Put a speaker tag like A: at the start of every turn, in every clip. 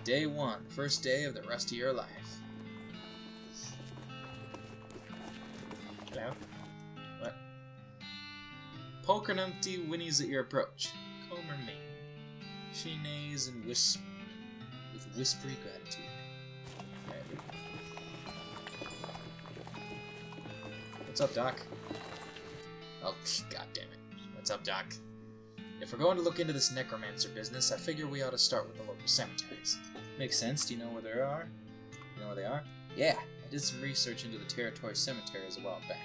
A: Day 1, the first day of the rest of your life. Hello? What? Poker numpty whinnies at your approach. Comb her mane. She neighs and with whispery gratitude. What's up, Doc? Oh, god damn it. What's up, Doc? If we're going to look into this necromancer business, I figure we ought to start with the local cemeteries. Makes sense. Do you know where they are? You know where they are? Yeah, I did some research into the territory cemeteries a while back.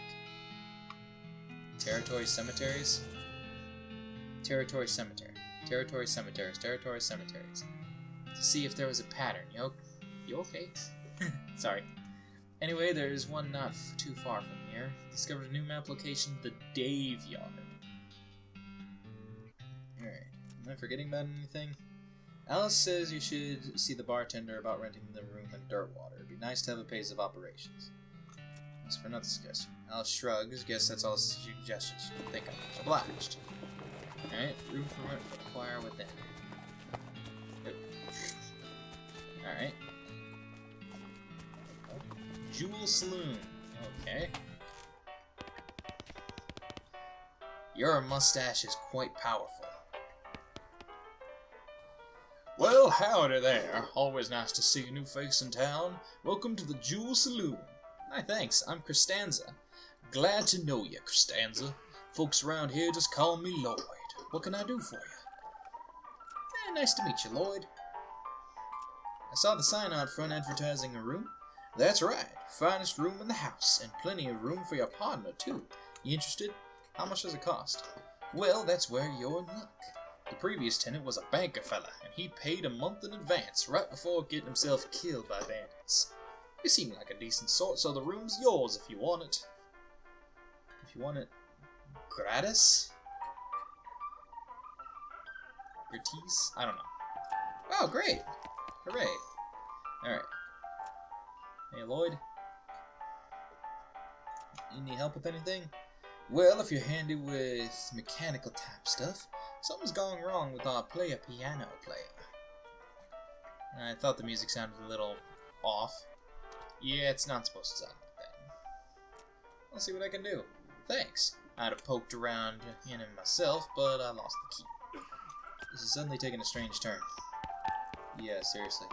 A: Territory cemeteries? Territory cemetery. Territory cemeteries. Territory cemeteries. To see if there was a pattern. You okay? Sorry. Anyway, there's one not too far from here. Discovered a new map location, the Dave Yard. Alright, am I forgetting about anything? Alice says you should see the bartender about renting the room in Dirtwater. It'd be nice to have a pace of operations. As for another suggestion. Alice shrugs, guess that's all the suggestions you can think of. Obliged. Alright, room for rent acquire within. Yep. Alright. Jewel Saloon. Okay. Your mustache is quite powerful. Well, howdy there. Always nice to see a new face in town. Welcome to the Jewel Saloon. Hi, thanks. I'm Cristanza. Glad to know you, Cristanza. Folks around here just call me Lloyd. What can I do for you? Nice to meet you, Lloyd. I saw the sign out front advertising a room. That's right. Finest room in the house, and plenty of room for your partner, too. You interested? How much does it cost? Well, that's where you're in luck. The previous tenant was a banker fella, and he paid a month in advance, right before getting himself killed by bandits. You seem like a decent sort, so the room's yours if you want it. If you want it gratis? Gratis? I don't know. Oh, great! Hooray! Alright. Hey, Lloyd? You need help with anything? Well, if you're handy with mechanical type stuff, something's going wrong with our piano player. I thought the music sounded a little off. Yeah, it's not supposed to sound like that. I'll see what I can do. Thanks. I'd have poked around in it myself, but I lost the key. This is suddenly taking a strange turn. Yeah, seriously.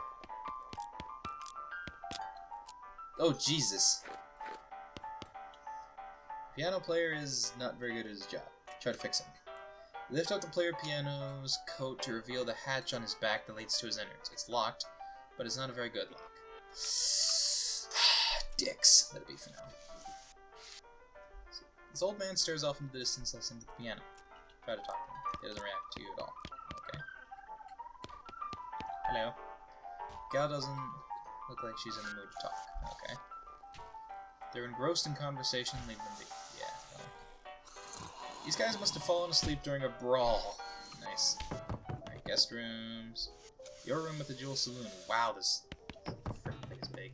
A: Oh, Jesus. Piano player is not very good at his job. Try to fix him. Lift up the player piano's coat to reveal the hatch on his back that leads to his innards. It's locked, but it's not a very good lock. Dicks. That'll be for now. This old man stares off into the distance, listening to the piano. Try to talk to him. He doesn't react to you at all. Okay. Hello. Gal doesn't look like she's in the mood to talk. Okay. They're engrossed in conversation, leave them be. Yeah, well. These guys must have fallen asleep during a brawl. Nice. Alright, guest rooms. Your room at the Jewel Saloon. Wow, this freaking thing is big.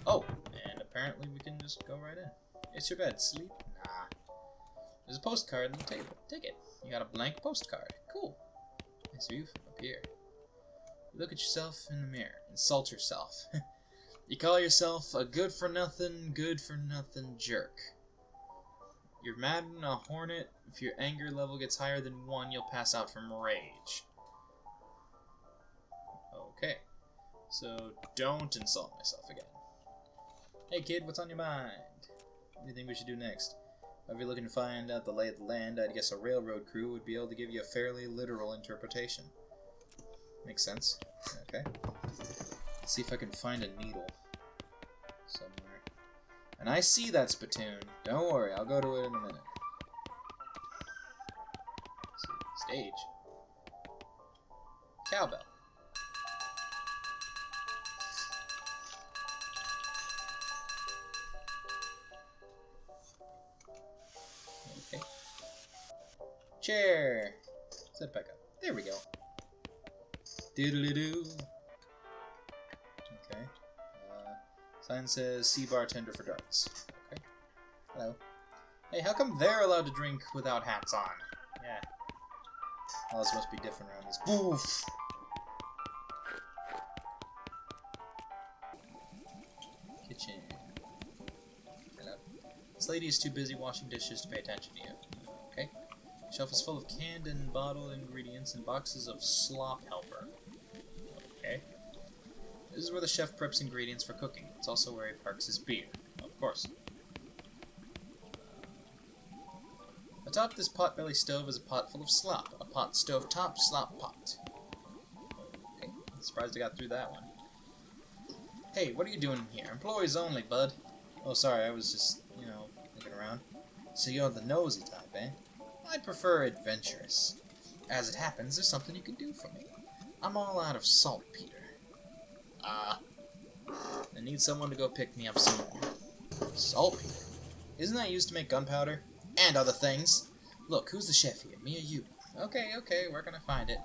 A: Oh, and apparently we can just go right in. It's your bed. Sleep? Nah. There's a postcard on the table. Take it. You got a blank postcard. Cool. Nice view from up here. You look at yourself in the mirror. Insult yourself. You call yourself a good-for-nothing jerk. You're mad in a hornet. If your anger level gets higher than 1, you'll pass out from rage. Okay. So, don't insult myself again. Hey kid, what's on your mind? What do you think we should do next? If you're looking to find out the lay of the land, I'd guess a railroad crew would be able to give you a fairly literal interpretation. Makes sense. Okay. Let's see if I can find a needle somewhere. And I see that spittoon. Don't worry, I'll go to it in a minute. Let's see. Stage. Cowbell. Okay. Chair. Sit back up. There we go. Doodly-doo. Okay. Sign says, see bartender for darts. Okay. Hello. Hey, how come they're allowed to drink without hats on? Yeah. Well, this must be different around these. Boof! This lady is too busy washing dishes to pay attention to you. Okay. Shelf is full of canned and bottled ingredients and boxes of slop helper. Okay. This is where the chef preps ingredients for cooking. It's also where he parks his beer. Of course. Atop this potbelly stove is a pot full of slop. A pot stove top slop pot. Okay. I'm surprised I got through that one. Hey, what are you doing here? Employees only, bud. Oh, sorry, I was just, looking around. So you're the nosy type, eh? I'd prefer adventurous. As it happens, there's something you can do for me. I'm all out of saltpeter. I need someone to go pick me up some more. Saltpeter? Isn't that used to make gunpowder? And other things. Look, who's the chef here? Me or you? Okay, where can I find it?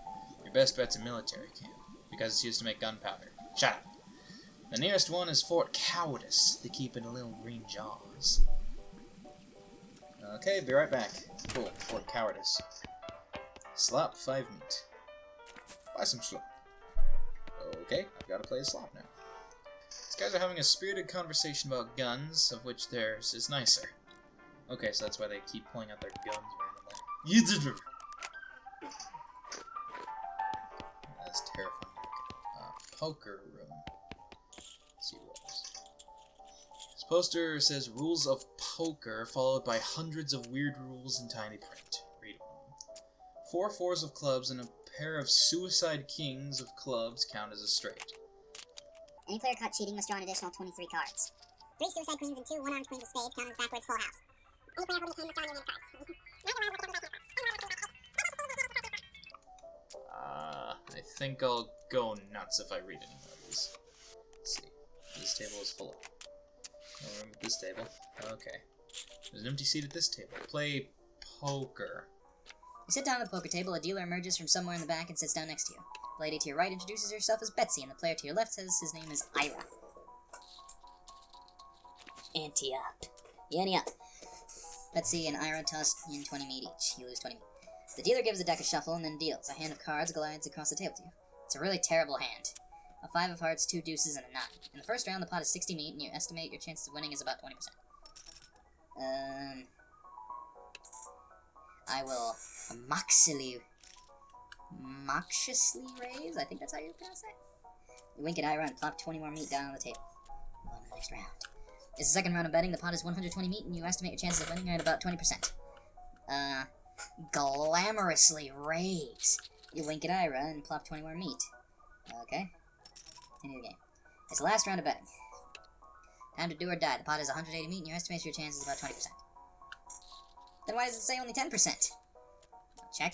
A: Your best bet's a military camp, because it's used to make gunpowder. Shut up. The nearest one is Fort Cowardice. They keep it in little green jars. Okay, be right back. Cool, Fort Cowardice. Slop 5 meat. Buy some slop. Okay, I've got to play a slop now. These guys are having a spirited conversation about guns, of which theirs is nicer. Okay, so that's why they keep pulling out their guns randomly. That's terrifying. Poker room. Let's see what else. This poster says rules of poker, followed by hundreds of weird rules in tiny print. Read on. 4 fours of clubs and a pair of suicide kings of clubs count as a straight.
B: Any player caught cheating must draw an additional 23 cards. 3 suicide queens and 2 one-armed queens of spades count as backwards full house. Any player holding a 10 must draw an cards.
A: I think I'll go nuts if I read any more of these. Let's see. This table is full of. No room at this table. Okay. There's an empty seat at this table. Play poker.
C: You sit down at the poker table, a dealer emerges from somewhere in the back and sits down next to you. The lady to your right introduces herself as Betsy, and the player to your left says his name is Ira. Ante up. You ante up. Betsy and Ira toss in 20 meat each. You lose 20 meat. The dealer gives the deck a shuffle and then deals. A hand of cards glides across the table to you. It's a really terrible hand. A 5 of hearts, 2 deuces, and a 9. In the first round, the pot is 60 meat, and you estimate your chances of winning is about 20%. I will moxiously raise? I think that's how you pronounce that? You wink at Ira and plop 20 more meat down on the table. On to the next round. It's the second round of betting. The pot is 120 meat, and you estimate your chances of winning are at about 20%. Glamorously raise. You wink at Ira and plop 20 more meat. Okay. Continue the game. It's the last round of betting. Time to do or die. The pot is 180 meat, and you estimate your chances about 20%. Then why does it say only 10%? Check.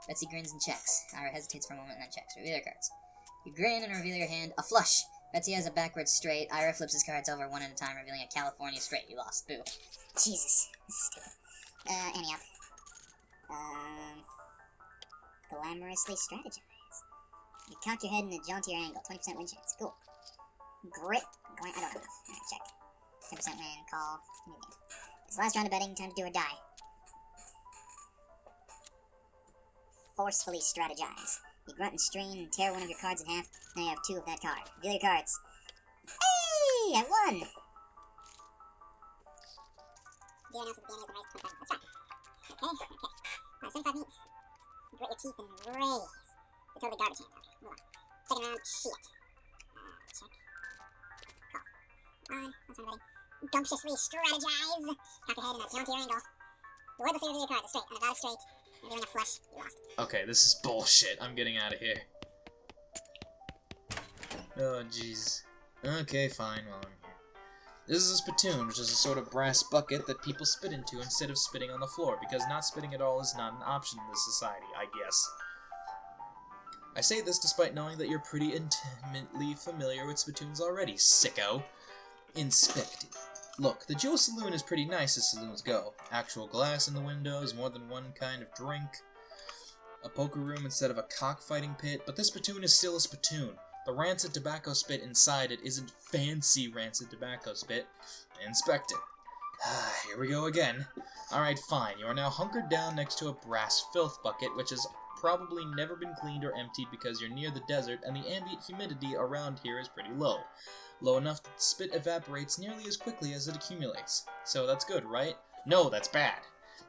C: Betsy grins and checks. Ira hesitates for a moment and then checks. Reveal your cards. You grin and reveal your hand. A flush. Betsy has a backwards straight. Ira flips his cards over one at a time, revealing a California straight. You lost. Boo.
B: Jesus. This is stupid. Anyhow. Glamorously strategize. You cock your head in a jauntier angle. 20% win chance. Cool. Grit. I don't know. Alright, check. 10% win. Call. New game. It's the last round of betting. Time to do or die. Forcefully strategize. You grunt and strain and tear one of your cards in half. Now you have 2 of that card. Reveal your cards. Hey! I won! Dealer announces at the end of the race. That's right. Okay. 75 meat. Grit your teeth and raise. The totally garbage hand. Okay, move on. Second round, shit. Check. Call. That's my betting. Gumptiously strategize. Cock your head in a jauntier angle. The wordlessly reveal your cards. A straight. On a valid straight. Revealing a flush. You lost.
A: Okay, this is bullshit. I'm getting out of here. Oh, jeez. Okay, fine. Well, I'm here. This is a spittoon, which is a sort of brass bucket that people spit into instead of spitting on the floor, because not spitting at all is not an option in this society, I guess. I say this despite knowing that you're pretty intimately familiar with spittoons already, sicko. Inspect it. Look, the Jewel Saloon is pretty nice as saloons go. Actual glass in the windows, more than one kind of drink, a poker room instead of a cockfighting pit, but this spittoon is still a spittoon. The rancid tobacco spit inside it isn't fancy rancid tobacco spit. Inspect it. Here we go again. Alright, fine. You are now hunkered down next to a brass filth bucket, which is probably never been cleaned or emptied because you're near the desert and the ambient humidity around here is pretty low. Low enough that the spit evaporates nearly as quickly as it accumulates. So that's good, right? No, that's bad.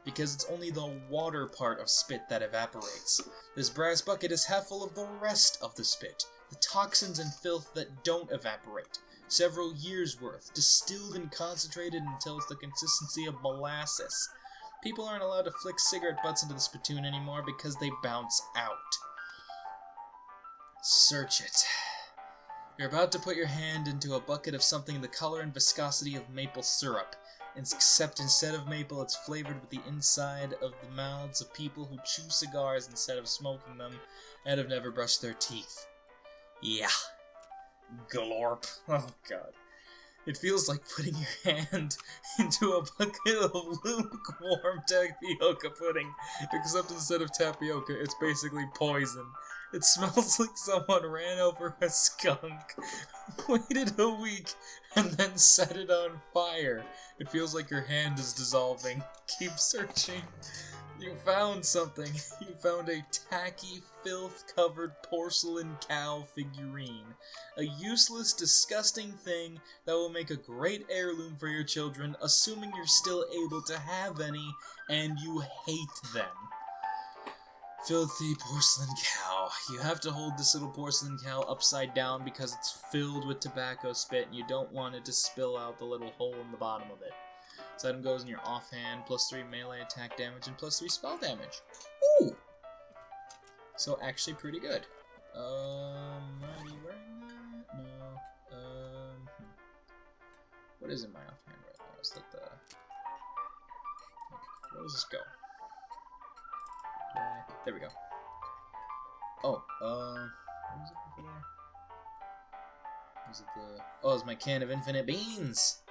A: Because it's only the water part of spit that evaporates. This brass bucket is half full of the rest of the spit, the toxins and filth that don't evaporate. Several years' worth, distilled and concentrated until it's the consistency of molasses. People aren't allowed to flick cigarette butts into the spittoon anymore because they bounce out. Search it. You're about to put your hand into a bucket of something the color and viscosity of maple syrup, except instead of maple, it's flavored with the inside of the mouths of people who chew cigars instead of smoking them and have never brushed their teeth. Yeah. Glorp. Oh god. It feels like putting your hand into a bucket of lukewarm tapioca pudding, except instead of tapioca, it's basically poison. It smells like someone ran over a skunk, waited a week, and then set it on fire. It feels like your hand is dissolving. Keep searching. You found something. You found a tacky, filth-covered porcelain cow figurine. A useless, disgusting thing that will make a great heirloom for your children, assuming you're still able to have any, and you hate them. Filthy porcelain cow. You have to hold this little porcelain cow upside down because it's filled with tobacco spit, and you don't want it to spill out the little hole in the bottom of it. This item goes in your offhand, +3 melee attack damage, and +3 spell damage. Ooh! So actually pretty good. Are you wearing that? No. What is in my offhand right now? Is that the... Where does this go? There we go. Oh, what was it over there? Is it the... Oh, it's my can of infinite beans!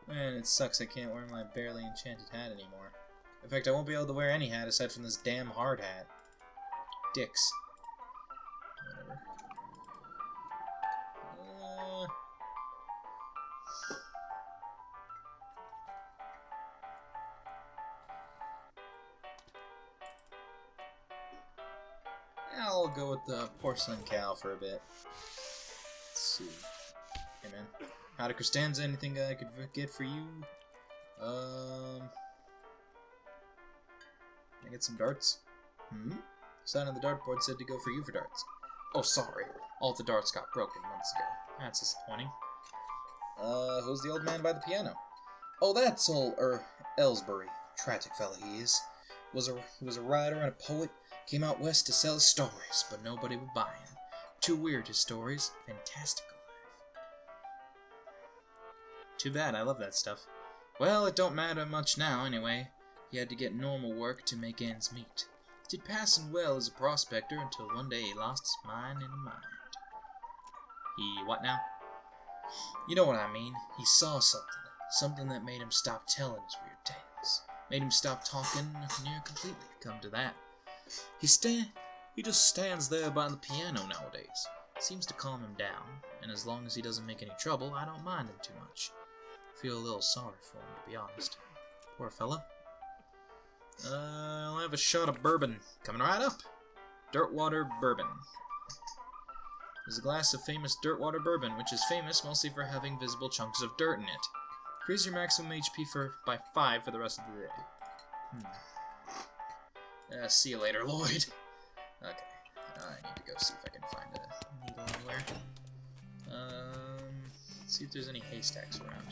A: Man, it sucks I can't wear my barely enchanted hat anymore. In fact, I won't be able to wear any hat aside from this damn hard hat. Dicks. Whatever. I'll go with the porcelain cow for a bit. Let's see. Hey man. Howdy Costanza, anything I could get for you? Can I get some darts? Sign on the dartboard said to go for you for darts. Oh, sorry. All the darts got broken months ago. That's disappointing. Who's the old man by the piano? Oh, that's Ellsbury. Tragic fella he is. He was a writer and a poet. Came out west to sell his stories, but nobody would buy him. Too weird, his stories. Fantastical life. Too bad, I love that stuff. Well, it don't matter much now, anyway. He had to get normal work to make ends meet. Did passing well as a prospector until one day he lost his mind in a mind. He what now? You know what I mean. He saw something. Something that made him stop telling his weird tales. Made him stop talking near completely, come to that. He just stands there by the piano nowadays. Seems to calm him down, and as long as he doesn't make any trouble, I don't mind him too much. Feel a little sorry for him, to be honest. Poor fella. I'll have a shot of bourbon. Coming right up. Dirtwater bourbon. There's a glass of famous Dirtwater bourbon, which is famous mostly for having visible chunks of dirt in it. Increase your maximum HP by 5 for the rest of the day. See you later, Lloyd. Okay, I need to go see if I can find a needle anywhere. Let's see if there's any haystacks around.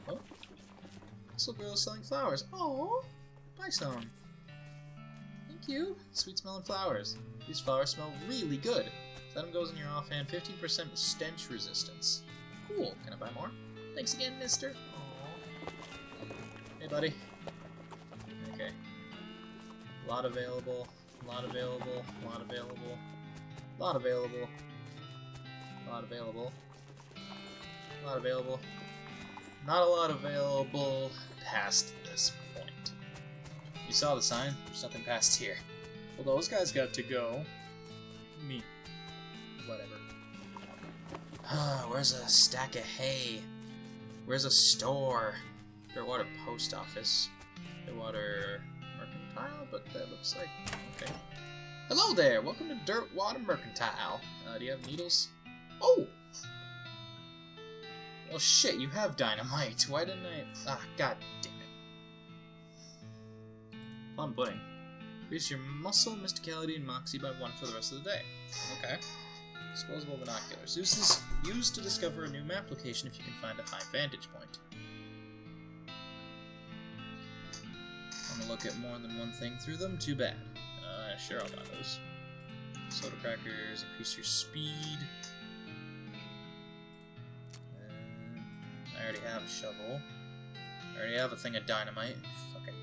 A: Oh, this little girl is selling flowers. Oh, buy some. Thank you. Sweet smelling flowers. These flowers smell really good. This item goes in your offhand. 15% stench resistance. Cool. Can I buy more? Thanks again, mister. Aww. Hey, buddy. Okay. Lot available. Lot available. Lot available. Lot available. Lot available. Lot available. Not a lot available past this point. You saw the sign? There's nothing past here. Well, those guys got to go. Me. Whatever. Where's a stack of hay? Where's a store? Dirtwater Post Office. Dirtwater Mercantile, but that looks like... Okay. Hello there! Welcome to Dirtwater Mercantile. Do you have needles? Oh! Well, shit, you have dynamite. Why didn't I... Ah, god damn it. Plum pudding. Increase your muscle, mysticality, and moxie by 1 for the rest of the day. Okay. Disposable binoculars. Use this used to discover a new map location if you can find a high vantage point. Want to look at more than one thing through them? Too bad. Sure, I'll buy those. Soda crackers, increase your speed. I already have a shovel. I already have a thing of dynamite. Fucking.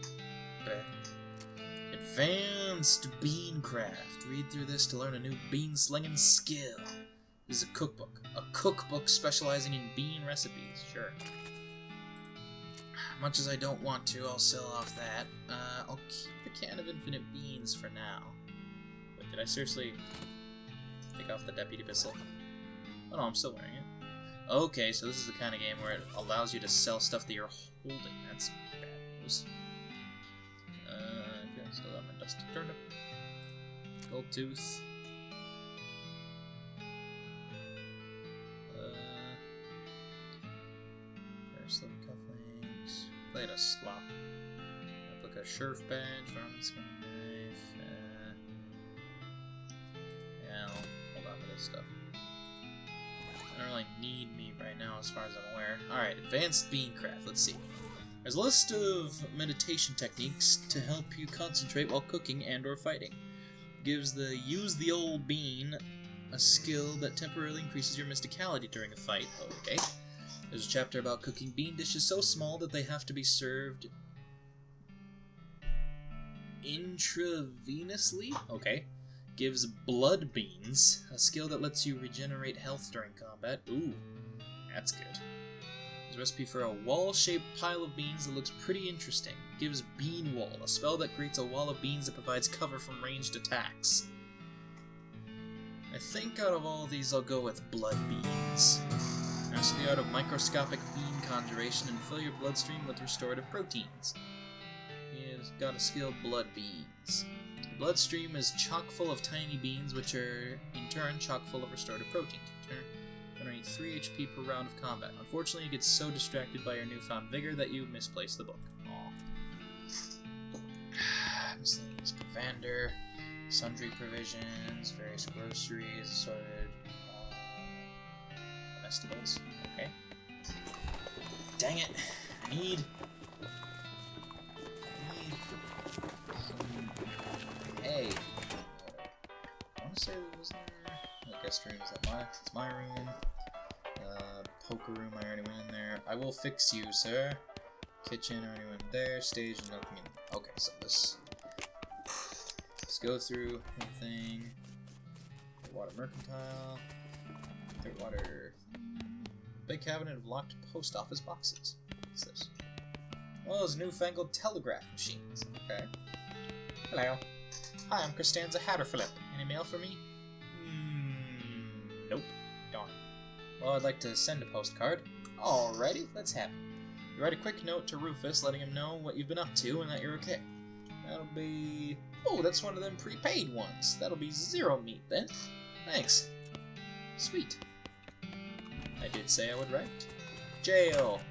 A: Advanced Beancraft. Read through this to learn a new bean slinging skill. This is a cookbook. A cookbook specializing in bean recipes. Sure. Much as I don't want to, I'll sell off that. I'll keep the can of infinite beans for now. Wait, did I seriously take off the deputy pistol? Oh no, I'm still wearing it. Okay, so this is the kind of game where it allows you to sell stuff that you're holding. That's bad news. Okay, still got my dusty turnip. Gold tooth. Slip cufflinks. Plate of slop. Replica Sheriff badge. Varmint skin knife. Yeah, I'll hold on to this stuff. I don't really need meat right now as far as I'm aware. Alright, Advanced Beancraft. Let's see. There's a list of meditation techniques to help you concentrate while cooking and or fighting. Gives the use the old bean a skill that temporarily increases your mysticality during a fight. Okay. There's a chapter about cooking bean dishes so small that they have to be served intravenously. Okay. Gives blood beans, a skill that lets you regenerate health during combat. Ooh, that's good. There's a recipe for a wall-shaped pile of beans that looks pretty interesting. Gives Bean Wall, a spell that creates a wall of beans that provides cover from ranged attacks. I think out of all these I'll go with blood beans. Master the art of microscopic bean conjuration and fill your bloodstream with restorative proteins. You've got a skill, blood beans. Your bloodstream is chock full of tiny beans, which are in turn chock full of restorative proteins. Generate 3 HP per round of combat. Unfortunately, you get so distracted by your newfound vigor that you misplace the book. Aww. Miscellaneous provender, sundry provisions, various groceries, assorted comestibles. Okay. Dang it! I need some hay. I want to say there was there. I guest room is that it's my room. Poker room. I already went in there. I will fix you, sir. Kitchen. I already went there. Stage. Nothing in. Okay, so let's go through everything. Water mercantile. Water. Big cabinet of locked post office boxes. What's this? Well, those newfangled telegraph machines. Okay. Hello. Hi, I'm Costanza Hatterflip. Any mail for me? Nope. Darn. Well, I'd like to send a postcard. Alrighty, let's have it. You write a quick note to Rufus letting him know what you've been up to and that you're okay. That'll be... Oh, that's one of them prepaid ones. That'll be 0 meat then. Thanks. Sweet. I did say I would write. Jail.